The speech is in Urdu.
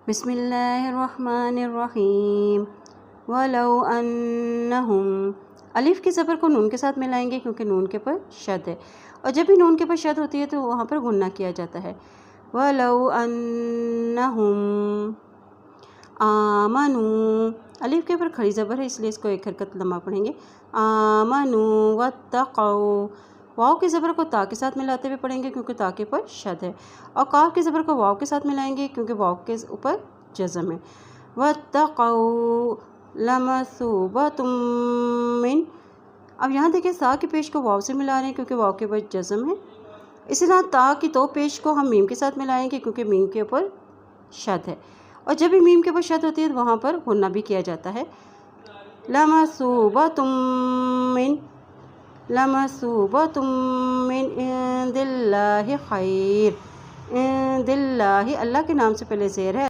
بسم اللہ الرحمن الرحیم وَلَوْ أَنَّهُمْ الف کی زبر کو نون کے ساتھ ملائیں گے کیونکہ نون کے پر شد ہے، اور جب بھی نون کے پر شد ہوتی ہے تو وہاں پر غنہ کیا جاتا ہے۔ وَلَوْ أَنَّهُمْ آمَنُوا الف کے پر کھڑی زبر ہے اس لیے اس کو ایک حرکت لمبا پڑھیں گے۔ آمَنُوا وَاتَّقَوْا واو کی زبر کو تا کے ساتھ ملاتے ہوئے پڑھیں گے کیونکہ تا کے پر شد ہے، اور کاف کی زبر کو واو کے ساتھ ملائیں گے کیونکہ واو کے اوپر جزم ہے۔ وَاتَّقَوْا لَمَثُوبَةٌ مِّن اب یہاں دیکھیں سا کی پیش کو واو سے ملا رہے ہیں کیونکہ واو کے اوپر جزم ہے، اسی طرح تا کی تو پیش کو ہم میم کے ساتھ ملائیں گے کیونکہ میم کے اوپر شد ہے، اور جب بھی میم کے اوپر شد ہوتی ہے تو وہاں پر غنہ بھی کیا جاتا ہے۔ لَمَثُوبَةٌ مِّن لَمَثُوبَةٌ مِّنْ عِندِ اللَّهِ خَيْرٌ عِندِ اللَّهِ اللہ کے نام سے پہلے زیر ہے۔